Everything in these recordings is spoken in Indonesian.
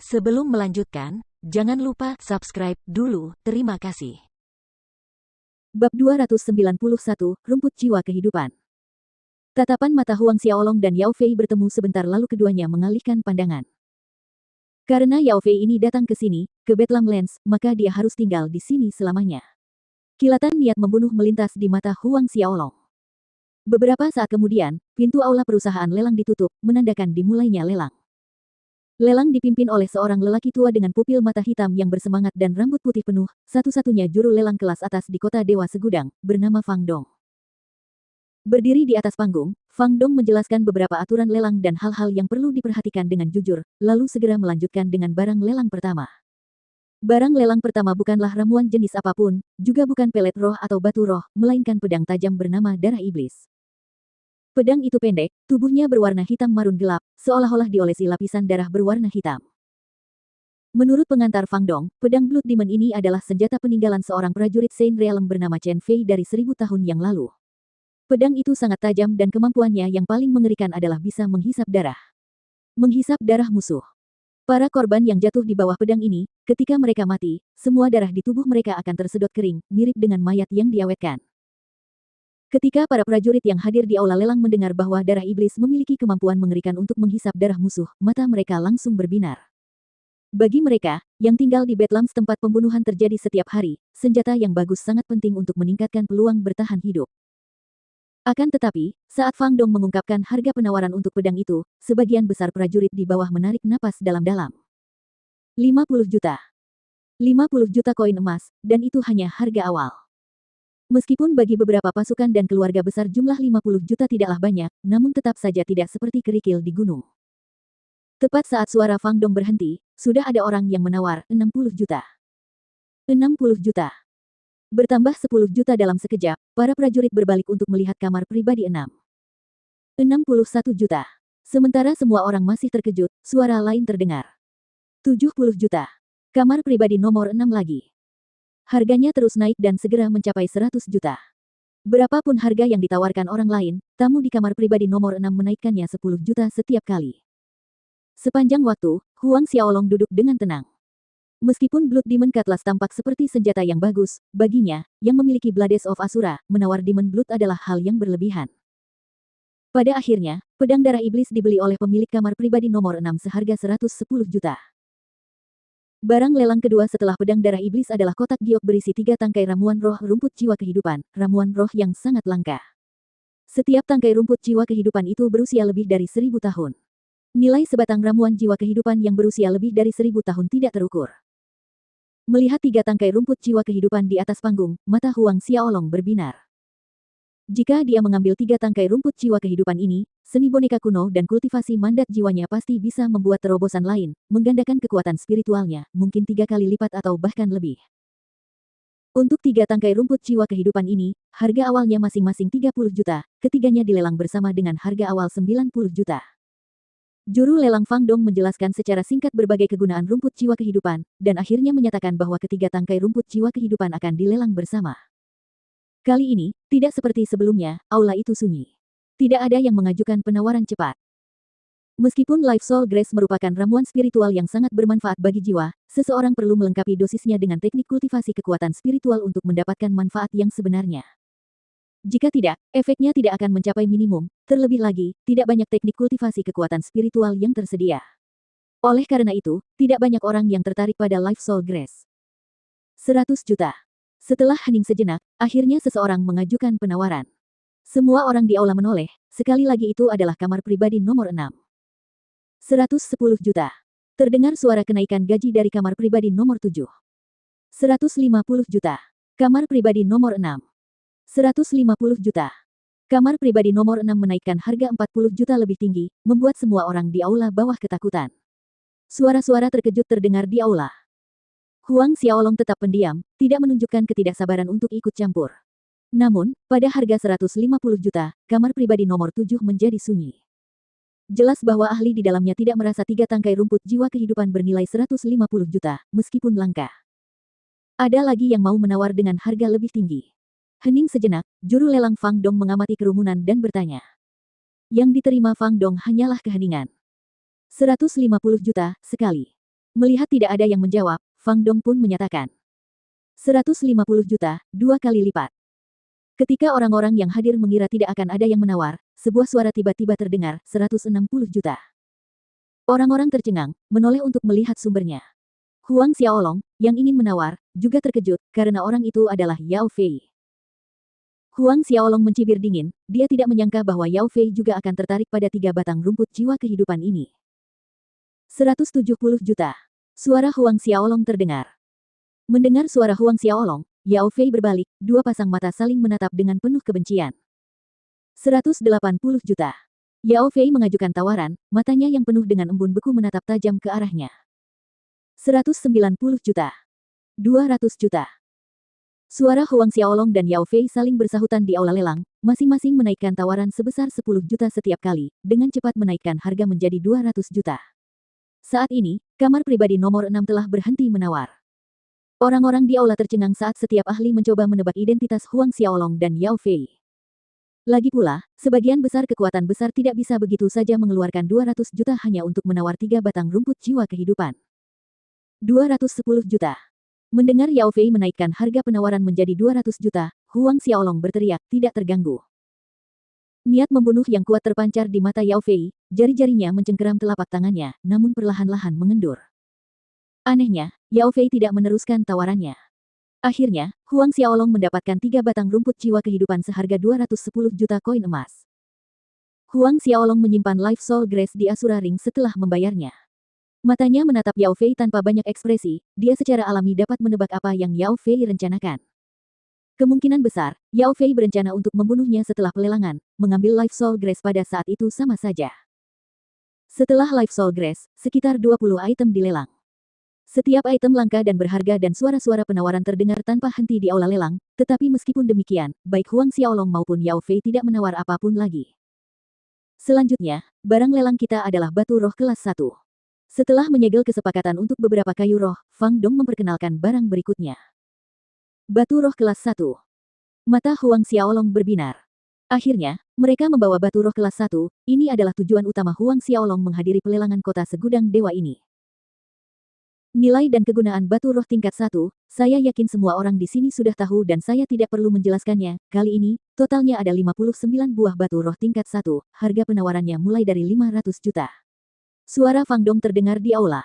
Sebelum melanjutkan, jangan lupa subscribe dulu. Terima kasih. Bab 291, Rumput Jiwa Kehidupan. Tatapan mata Huang Xiaolong dan Yao Fei bertemu sebentar lalu keduanya mengalihkan pandangan. Karena Yao Fei ini datang ke sini, ke Bedlam Lands, maka dia harus tinggal di sini selamanya. Kilatan niat membunuh melintas di mata Huang Xiaolong. Beberapa saat kemudian, pintu aula perusahaan lelang ditutup, menandakan dimulainya lelang. Lelang dipimpin oleh seorang lelaki tua dengan pupil mata hitam yang bersemangat dan rambut putih penuh, satu-satunya juru lelang kelas atas di kota Dewa Segudang, bernama Fang Dong. Berdiri di atas panggung, Fang Dong menjelaskan beberapa aturan lelang dan hal-hal yang perlu diperhatikan dengan jujur, lalu segera melanjutkan dengan barang lelang pertama. Barang lelang pertama bukanlah ramuan jenis apapun, juga bukan pelet roh atau batu roh, melainkan pedang tajam bernama Darah Iblis. Pedang itu pendek, tubuhnya berwarna hitam marun gelap, seolah-olah diolesi lapisan darah berwarna hitam. Menurut pengantar Fang Dong, pedang Blood Demon ini adalah senjata peninggalan seorang prajurit Saint Realm bernama Chen Fei dari 1000 tahun yang lalu. Pedang itu sangat tajam dan kemampuannya yang paling mengerikan adalah bisa menghisap darah. Menghisap darah musuh. Para korban yang jatuh di bawah pedang ini, ketika mereka mati, semua darah di tubuh mereka akan tersedot kering, mirip dengan mayat yang diawetkan. Ketika para prajurit yang hadir di aula lelang mendengar bahwa darah iblis memiliki kemampuan mengerikan untuk menghisap darah musuh, mata mereka langsung berbinar. Bagi mereka, yang tinggal di Bedlam tempat pembunuhan terjadi setiap hari, senjata yang bagus sangat penting untuk meningkatkan peluang bertahan hidup. Akan tetapi, saat Fang Dong mengungkapkan harga penawaran untuk pedang itu, sebagian besar prajurit di bawah menarik napas dalam-dalam. 50 juta. 50 juta koin emas, dan itu hanya harga awal. Meskipun bagi beberapa pasukan dan keluarga besar jumlah 50 juta tidaklah banyak, namun tetap saja tidak seperti kerikil di gunung. Tepat saat suara Fang Dong berhenti, sudah ada orang yang menawar 60 juta. 60 juta. Bertambah 10 juta dalam sekejap, para prajurit berbalik untuk melihat kamar pribadi 61 juta. Sementara semua orang masih terkejut, suara lain terdengar. 70 juta. Kamar pribadi nomor 6 lagi. Harganya terus naik dan segera mencapai 100 juta. Berapapun harga yang ditawarkan orang lain, tamu di kamar pribadi nomor 6 menaikkannya 10 juta setiap kali. Sepanjang waktu, Huang Xiaolong duduk dengan tenang. Meskipun Blood Demon Cutlass tampak seperti senjata yang bagus, baginya, yang memiliki Blades of Asura, menawar Demon Blood adalah hal yang berlebihan. Pada akhirnya, pedang darah iblis dibeli oleh pemilik kamar pribadi nomor 6 seharga 110 juta. Barang lelang kedua setelah pedang darah iblis adalah kotak giok berisi 3 tangkai ramuan roh rumput jiwa kehidupan, ramuan roh yang sangat langka. Setiap tangkai rumput jiwa kehidupan itu berusia lebih dari 1000 tahun. Nilai sebatang ramuan jiwa kehidupan yang berusia lebih dari 1000 tahun tidak terukur. Melihat 3 tangkai rumput jiwa kehidupan di atas panggung, mata Huang Xiaolong berbinar. Jika dia mengambil 3 tangkai rumput jiwa kehidupan ini, seni boneka kuno dan kultivasi mandat jiwanya pasti bisa membuat terobosan lain, menggandakan kekuatan spiritualnya, mungkin 3 kali lipat atau bahkan lebih. Untuk 3 tangkai rumput jiwa kehidupan ini, harga awalnya masing-masing 30 juta, ketiganya dilelang bersama dengan harga awal 90 juta. Juru lelang Fang Dong menjelaskan secara singkat berbagai kegunaan rumput jiwa kehidupan, dan akhirnya menyatakan bahwa ketiga tangkai rumput jiwa kehidupan akan dilelang bersama. Kali ini, tidak seperti sebelumnya, aula itu sunyi. Tidak ada yang mengajukan penawaran cepat. Meskipun Life Soul Grace merupakan ramuan spiritual yang sangat bermanfaat bagi jiwa, seseorang perlu melengkapi dosisnya dengan teknik kultivasi kekuatan spiritual untuk mendapatkan manfaat yang sebenarnya. Jika tidak, efeknya tidak akan mencapai minimum, terlebih lagi, tidak banyak teknik kultivasi kekuatan spiritual yang tersedia. Oleh karena itu, tidak banyak orang yang tertarik pada Life Soul Grace. 100 juta. Setelah hening sejenak, akhirnya seseorang mengajukan penawaran. Semua orang di aula menoleh, sekali lagi itu adalah kamar pribadi nomor 6. 110 juta. Terdengar suara kenaikan gaji dari kamar pribadi nomor 7. 150 juta. Kamar pribadi nomor 6. 150 juta. Kamar pribadi nomor 6 menaikkan harga 40 juta lebih tinggi, membuat semua orang di aula bawah ketakutan. Suara-suara terkejut terdengar di aula. Huang Xiaolong tetap pendiam, tidak menunjukkan ketidaksabaran untuk ikut campur. Namun, pada harga 150 juta, kamar pribadi nomor 7 menjadi sunyi. Jelas bahwa ahli di dalamnya tidak merasa 3 tangkai rumput jiwa kehidupan bernilai 150 juta, meskipun langka. Ada lagi yang mau menawar dengan harga lebih tinggi. Hening sejenak, juru lelang Fang Dong mengamati kerumunan dan bertanya. Yang diterima Fang Dong hanyalah keheningan. 150 juta, sekali. Melihat tidak ada yang menjawab, Fang Dong pun menyatakan. 150 juta, 2 kali lipat. Ketika orang-orang yang hadir mengira tidak akan ada yang menawar, sebuah suara tiba-tiba terdengar, 160 juta. Orang-orang tercengang, menoleh untuk melihat sumbernya. Huang Xiaolong, yang ingin menawar, juga terkejut, karena orang itu adalah Yao Fei. Huang Xiaolong mencibir dingin, dia tidak menyangka bahwa Yao Fei juga akan tertarik pada 3 batang rumput jiwa kehidupan ini. 170 juta. Suara Huang Xiaolong terdengar. Mendengar suara Huang Xiaolong, Yao Fei berbalik, 2 pasang mata saling menatap dengan penuh kebencian. 180 juta. Yao Fei mengajukan tawaran, matanya yang penuh dengan embun beku menatap tajam ke arahnya. 190 juta. 200 juta. Suara Huang Xiaolong dan Yao Fei saling bersahutan di aula lelang, masing-masing menaikkan tawaran sebesar 10 juta setiap kali, dengan cepat menaikkan harga menjadi 200 juta. Saat ini, kamar pribadi nomor 6 telah berhenti menawar. Orang-orang di aula tercengang saat setiap ahli mencoba menebak identitas Huang Xiaolong dan Yao Fei. Lagi pula, sebagian besar kekuatan besar tidak bisa begitu saja mengeluarkan 200 juta hanya untuk menawar 3 batang rumput jiwa kehidupan. 210 juta. Mendengar Yao Fei menaikkan harga penawaran menjadi 200 juta, Huang Xiaolong berteriak, tidak terganggu. Niat membunuh yang kuat terpancar di mata Yao Fei, jari-jarinya mencengkeram telapak tangannya, namun perlahan-lahan mengendur. Anehnya, Yao Fei tidak meneruskan tawarannya. Akhirnya, Huang Xiaolong mendapatkan 3 batang rumput jiwa kehidupan seharga 210 juta koin emas. Huang Xiaolong menyimpan Life Soul Grace di Asura Ring setelah membayarnya. Matanya menatap Yao Fei tanpa banyak ekspresi, dia secara alami dapat menebak apa yang Yao Fei rencanakan. Kemungkinan besar, Yao Fei berencana untuk membunuhnya setelah pelelangan, mengambil Life Soul Grace pada saat itu sama saja. Setelah Life Soul Grace, sekitar 20 item dilelang. Setiap item langka dan berharga dan suara-suara penawaran terdengar tanpa henti di aula lelang, tetapi meskipun demikian, baik Huang Xiaolong maupun Yao Fei tidak menawar apapun lagi. Selanjutnya, barang lelang kita adalah batu roh kelas 1. Setelah menyegel kesepakatan untuk beberapa kayu roh, Fang Dong memperkenalkan barang berikutnya. Batu roh kelas 1. Mata Huang Xiaolong berbinar. Akhirnya, mereka membawa batu roh kelas 1, ini adalah tujuan utama Huang Xiaolong menghadiri pelelangan kota segudang dewa ini. Nilai dan kegunaan batu roh tingkat 1, saya yakin semua orang di sini sudah tahu dan saya tidak perlu menjelaskannya. Kali ini, totalnya ada 59 buah batu roh tingkat 1, harga penawarannya mulai dari 500 juta. Suara Fang Dong terdengar di aula.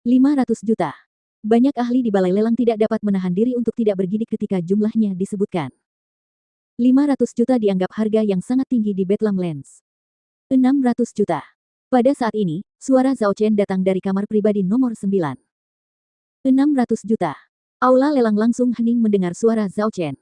500 juta. Banyak ahli di balai lelang tidak dapat menahan diri untuk tidak bergidik ketika jumlahnya disebutkan. 500 juta dianggap harga yang sangat tinggi di Bedlam Lands. 600 juta. Pada saat ini, suara Zhao Chen datang dari kamar pribadi nomor 9. 600 juta. Aula lelang langsung hening mendengar suara Zhao Chen.